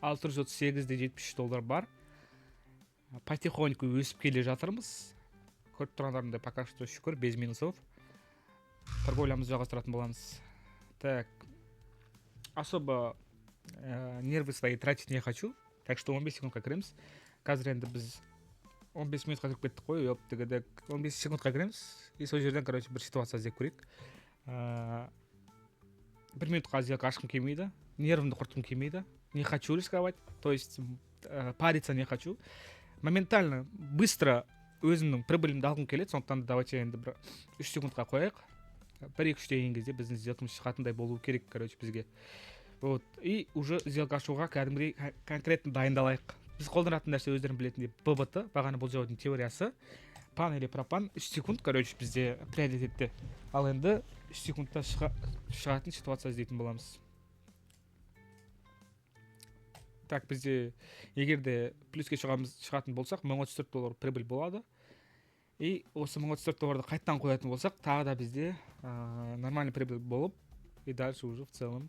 $638.73 бар. Потихоньку өсіп келе жатырмыз. Көріп тұрғандарыңдай пока что шүкір без минусов. Торговлямызды жалғастыратын боламыз. Так, особо нервы свои тратить не хочу, так что 15 секундқа кіреміз. Қазір енді біз 15 минутқа кіріп кеттік қой, 15 секундқа кіреміз. И сол жерден, короче, бір ситуация іздеп көрейік. 1 минутқа сделка ашқым келмейді, нервымды құртқым келмейді, не хочу рисковать, то есть париться не хочу. Моментально, быстро өзімнің прибылімді алғым келеді, сондықтан давайте енді бір 3 секундқа қояйық. 1-2 деген кезде біздің сделкамыз шығатындай болу керек, короче, бізге. Вот, и уже сделка ашуға кәдімгідей конкретно дайындалайық. Біз қолданатын нәрсе өздерің білетіндей ББТ, бағаны болжаудың теориясы. Пан или пропан 3 секунд, короче, бізде приоритетте. Ал енді 3 секундта шығатын ситуация іздейтін боламыз. Так, бізде егерде плюске шығатын болсақ, $1034 прибыль болады. И осы $1034 қайттан қоятын болсақ, тағы да бізде нормальный прибыль болып, и дальше уже в целом,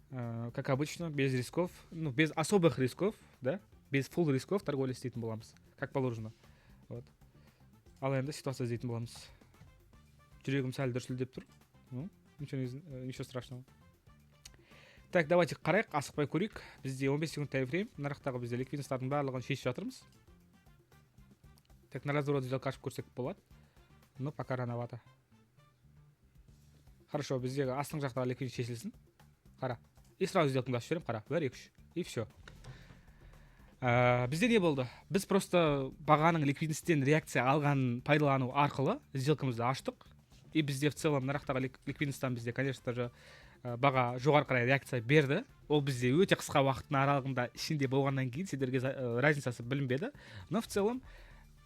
как обычно, без рисков, ну, без особых рисков, да, без full рисков торговля істейтін боламыз, как положено. Вот. Ал енді ситуация іздейтін боламыз. Жүрегім сәл дүрсілдеп тұр. Ну, ничего страшного. Так, давайте қарайық, асықпай көрейік. Бізде 15 секунд таймфрейм, нарықтағы бізде ликвидностьтардың барлығын шешіп жатырмыз. Так, на разворот сделка ашып көрсек болады. Но пока рановато. Хорошо, біздегі астың жақтағы ликвидность шешілсін. Қара. И сразу сделкаңды ашып жіберем, қара. 1, 2, 3. И все. Бізде не болды? Біз просто бағаның ликвидностьтен реакция алғанын пайдалану арқылы сделкамызды аштық. И бізде в целом нарықтағы ликвидностьтан бізде, конечно же, баға жоғары қарай реакция берді. Ол бізде өте қысқа уақыттың аралығында ішінде болғаннан кейін сендерге разницасы білінбеді. Но в целом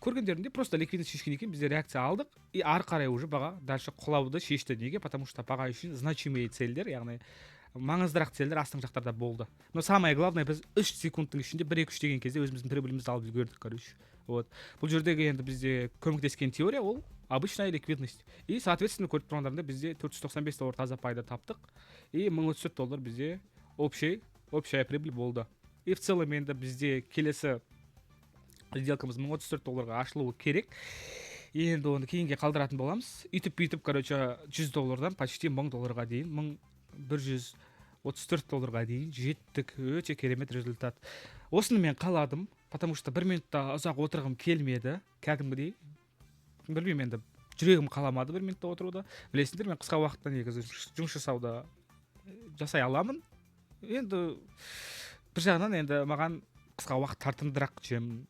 көргендерінде просто ликвидность шешкеннен кейін бізде реакция алдық. И ары қарай уже баға дальше құлауды шешті. Неге? Потому что баға үшін значимые целдер, яғни маңыздырақ целдер астың жақтарда болды. Но самое главное, біз 3 секундтың ішінде 1-2-3 деген кезде өзіміздің прибылімізді алып үлгердік, короче. Вот. Бұл жердегі енді бізде көмектескен теория ол обычная ликвидность. И, соответственно, көріп тұрғандарында бізде $495 таза пайда таптық. И $1034 бізде общая прибыль болды. И в целом енді бізде келесі сделкамыз $1034 ашылуы керек. Енді оны кейінге қалдыратын боламыз. Үйтіп, короче, $100 почти $1000 дейін, $1134 дейін жеттік. Өте керемет результат. Осыны мен қаладым, потому что 1 минутта ұзақ отырғым келмеді. Кәдімгідей. Білмеймін, енді жүрегім қаламады 1 минутта отыруды. Білесіңдер, мен қысқа уақытта негізі жұмыс жасауды жасай аламын. Енді бір жағынан енді маған қысқа уақыт тартымдырақ жем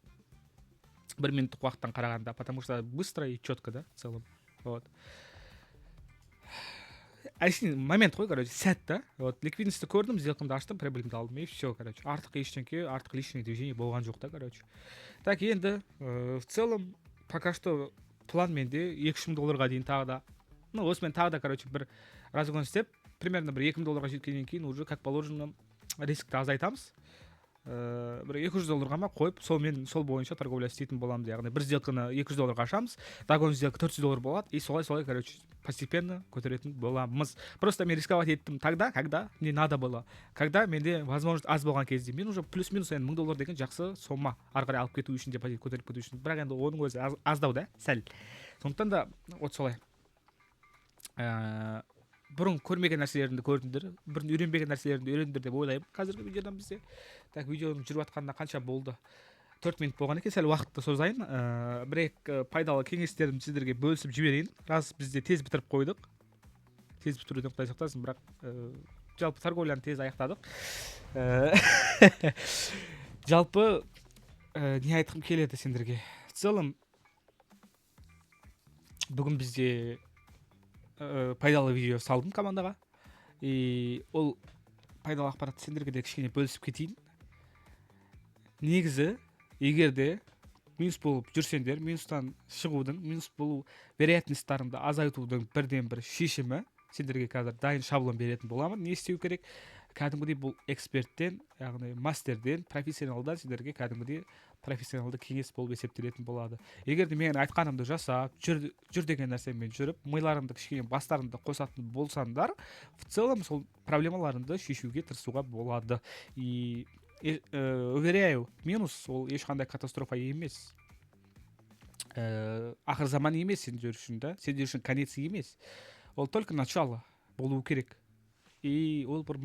1 минуттық уақыттан қарағанда, потому что быстро и четко, да, в целом. Вот. Әшейін момент қой, короче, сәт, да. Вот, ликвидностьті көрдім, сделкамды аштым, прибылімді алдым, и все, короче. Артық лишнее движение болған жоқ та, короче. Так, енді, в целом, пока что план менде $2,000 дейін тағы да. Ну, осымен тағы да, короче, бір разгон істеп, примерно бір $2,000 жеткеннен кейін уже, как положено, рискті азайтамыз. Бір $200 ма қойып, сол бойынша торговля істейтін боламыз. Яғни бір сделканы $200 ашамыз, дагон сделка $400 болады, и солай, короче, постепенно көтеретін боламыз. Просто мен рисковать еттім тогда, когда мне надо было. Когда менде возможность аз болған кезде. Мен уже плюс-минус $1000 деген жақсы сома ары қарай алып кету үшін, көтеріп кету үшін. Бірақ енді оның өзі аздау, да, сәл. Сондықтан да вот солай. Бұрын көрмеген нәрселерімді көрдіңдер, бұрын үйренбеген нәрселерімді үйрендіңдер деп ойлаймын қазіргі видеодан бізде. Так, видеоның жүріп жатқанына қанша болды? 4 минут болған екен, сәл уақытты созайын. Бір-екі пайдалы кеңестерімді сіздерге бөлісіп жіберейін. Раз бізде тез бітіріп қойдық. Тез бітіруден Құдай сақтасын, бірақ жалпы торговляны тез аяқтадық. Жалпы не айтқым келеді сендерге? В целом, бүгін бізде пайдалы видео салдым командаға. И ол пайдалы ақпаратты сендерге де кішкене бөлісіп кетейін. Негізі, егерде минус болып жүрсеңдер, минустан шығудың, минус болу вероятностьтарыңды азайтудың бірден бір шешімі, сендерге қазір дайын шаблон беретін боламын. Не істеу керек? Кәдімгідей бұл эксперттен, яғни мастерден, профессионалдан сендерге кәдімгідей профессионалды кеңес болып есептелетін болады. Егерде мен айтқанымды жасап, жүр деген нәрсемен жүріп, миларыңды кішкене бастарыңды қосатын болсаңдар, в целом сол проблемаларыңды шешуге тырысуға болады. И уверяю, минус ол ешқандай катастрофа емес. Ақыр заман емес сендер үшін да, сендер үшін конец емес. Ол только начало болу керек. И ол бір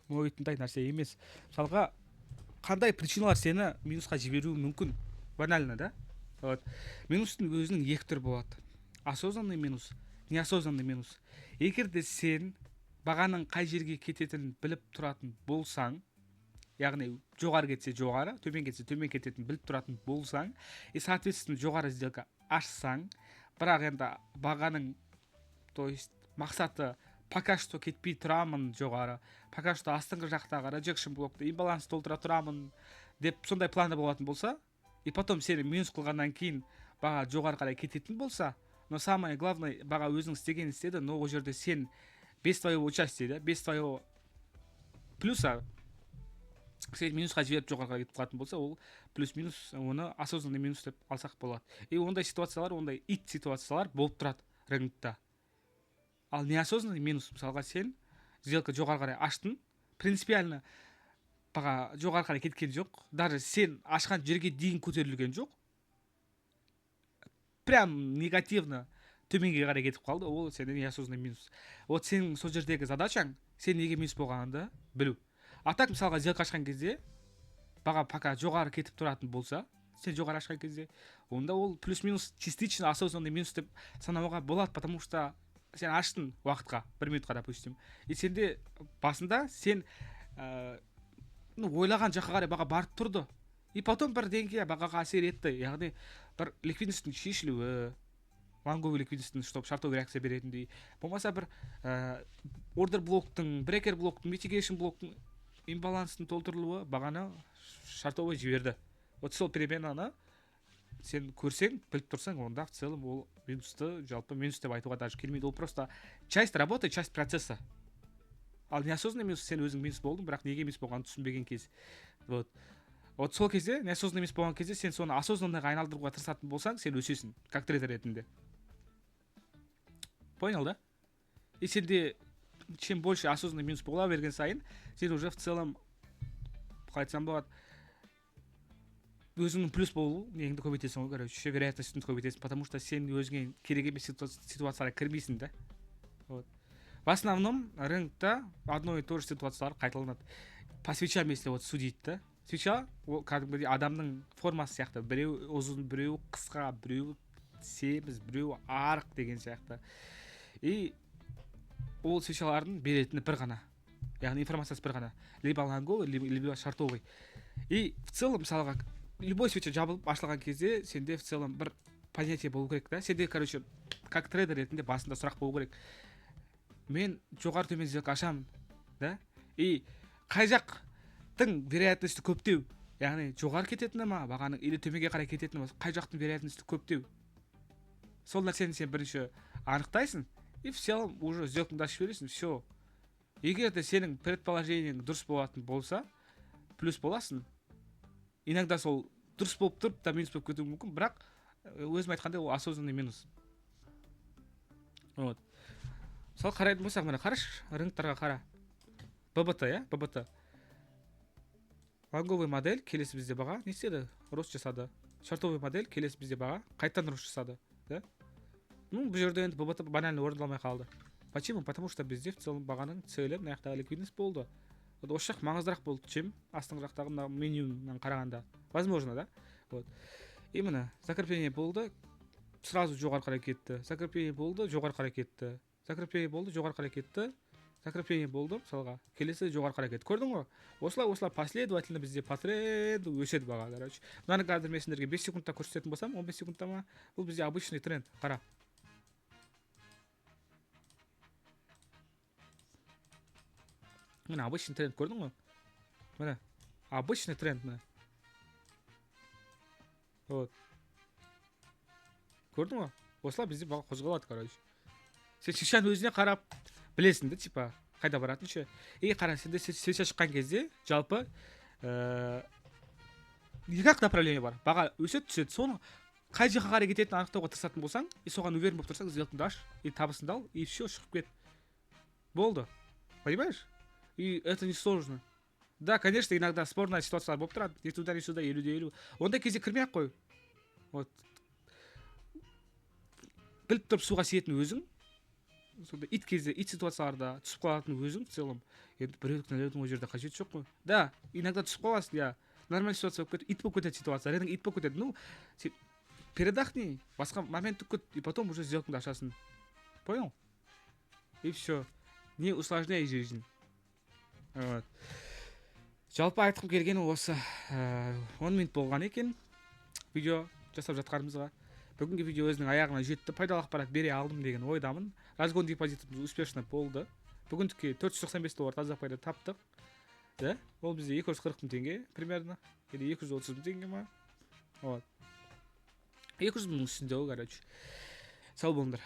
мойтындай нәрсе емес. Мысалға, қандай причиналар сені минусқа жіберуі мүмкін? Банально, да? Вот. Минустың өзінің екі түрі болады. Осознанный минус, неосознанный минус. Егер де сен бағаның қай жерге кететінін біліп тұратын болсаң, яғни жоғары кетсе жоғары, төмен кетсе төмен кететінін біліп тұратын болсаң, и соответственно жоғары сделка ашсаң, бірақ енді бағаның, то есть мақсаты пока что кетпей тұрамын жоғары, пока что астыңғы жақтағы rejection блокты имбаланс толтыра тұрамын деп сондай планда болатын болса, и потом сені минус қылғаннан кейін баға жоғары қарай кететін болса, но самое главное, баға өзің істеген істеді, но ол жерде сен без твоего участия, да, без твоего плюса сен минусқа жіберіп жоғары қарай кетіп қалатын болса, ол плюс-минус оны осознанный минус деп алсақ болады. И ондай ситуациялар, ондай ит ситуациялар болып тұрады рынокта. Ал неосознанный минус, мысалға сен сделка жоғары қарай аштың, принципиально баға жоғары қарай кеткен жоқ, даже сен ашқан жерге дейін көтерілген жоқ, прям негативно төменге қарай кетіп қалды, ол сенде неосознанный минус. Вот сенің сол жердегі задачаң сен неге минус болғаныңды білу. А так мысалға сделка ашқан кезде баға пока жоғары кетіп тұратын болса, сен жоғары ашқан кезде, онда ол плюс-минус частично осознанный минус деп санауға болады, потому что сен аштың уақытқа, 1 минутқа допустим. И сенде басында сен ойлаған жаққа қарай баға барып тұрды. И потом бір деңгейде бағаға әсер етті. Яғни бір ликвидностьтің шешілуі, лонговый ликвидностьтің чтобы шартовый реакция беретіндей, болмаса бір ордер блоктың, брекер блоктың, mitigation блоктың имбаланстың толтырылуы бағаны шартовый жіберді. Вот сол переменаны сен көрсең, біліп тұрсаң, онда в целом ол минусты, жалпы минус деп айтуға даже келмейді. Ол просто часть работы, часть процесса. Ал неосознанный минус, сен өзің минус болдың, бірақ неге минус болғанын түсінбеген кез. Вот сол кезде, неосознанный минус болған кезде, сен соны осознанныйға айналдыруға тырысатын болсаң, сен өсесің, как трейдер ретінде. Понял, да? И сенде чем больше осознанный минус бола берген сайын, сен уже в целом, айтсам болады, өзіңнің плюс болу неңді көбейтесің, короче, вероятностьті көбейтесің, потому что сен өзіңе керек емес ситуацияға кірмейсің, да? Вот. В основном рынокта одно и то же ситуациялар қайталанады. По свечам, если вот судить, да? Свеча, ол кәдімгідей адамның формасы сияқты, біреу ұзын, біреу қысқа, біреу семіз, біреу арық деген сияқты. И ол свечалардың беретіні бір ғана. Яғни информациясы бір ғана. Либо лонговый, либо шартовый. И в целом, мысалға, любой свеча жабылып ашылған кезде сенде в целом бір понятие болу керек, да? Сенде, короче, как трейдер ретінде басында сұрақ болу керек. Мен жоғары төмен сделка ашамын, да? И қай жақтың вероятності көптеу, яғни жоғары кететіні ма, бағаның или төменге қарай кететіні ма, қай жақтың вероятності көптеу. Сол нәрсені сен бірінші анықтайсың, и в целом уже сделкаңды ашып жібересің, все. Егер де сенің предположениең дұрыс болатын болса, плюс боласың. Иногда сол дұрыс болып тұрып та минус болып кетуі мүмкін, бірақ өзім айтқандай ол осознанный минус. Вот. Сол қарайтын болсақ, міне қараш, рыноктарға қара. ББТ, иә, ББТ. Лонговый модель келесі бізде баға не істеді? Рост жасады. Шартовый модель келесі бізде баға қайтадан рост жасады, да? Ну, бұл жерде енді ББТ банально орындалмай қалды. Почему? Потому что бізде в целом бағаның целі мына жақтағы ликвидность болды. Вот осы жақ маңыздырақ болды, чем астыңғы жақтағы мына минимумнан қарағанда. Возможно, да? Вот. И міне закрепление болды, сразу жоғары қарай кетті. Закрепление болды, жоғары қарай кетті. Закрепление болды, жоғары қарай кетті. Закрепление болды, мысалға. Келесі жоғары қарай кетті. Көрдің ғой? Осылай последовательно бізде по тренду өседі баға, короче. Мынаны қазір мен сендерге 5 секундта көрсететін болсам, 15 секундта ма? Бұл бізде обычный тренд. Қара. Міне обычный тренд көрдің ғой? Міне обычный тренд міне. Вот. Көрдің ғой? Осылай бізде баға қозғалады, короче. Сен шишаның өзіне қарап білесің, да, типа, қайда баратын ше. И қара, сенде свеча шыққан кезде, жалпы, екі направление бар. Баға өседі, түседі. Соны қай жаққа қарай кететінін анықтауға тырысатын болсаң, и соған уверен болып тұрсаң, сделкаңды аш, и табысыңды ал, и все, шығып кет. Болды. Понимаешь? И это не сложно. Да, конечно, иногда спорный ситуациялар болып тұрады, ни туда ни сюда, 50-50. Ондай кезде кірмей ақ қой. Вот біліп тұрып суға сиетін өзің, сонда ит кезде, ит ситуацияларда түсіп қалатын өзің в целом, енді біреуді кінәлаудың ол жерде қажеті жоқ қой. Да, иногда түсіп қаласың, иә, нормальный ситуация болып кетеді, ит болып кетеді ситуация, әрең ит болып кетеді. Ну, сен передохни, басқа моментті күт, и потом уже сделкаңды ашасың. Понял? И все. Не усложняй жизнь. Вот. Жалпы айтқым келгені осы. 10 минут болған екен видео жасап жатқанымызға. Бүгінгі видео өзінің аяғына жетті, пайдалы ақпарат бере алдым деген ойдамын. Разгон депозитіміз успешно болды. Бүгіндікке $495 таза пайда таптық. Да? Ол бізде 240 мың теңге примерно. Или 230 мың теңге ма? Вот. 200 мың үстінде ол, короче. Сау болыңдар.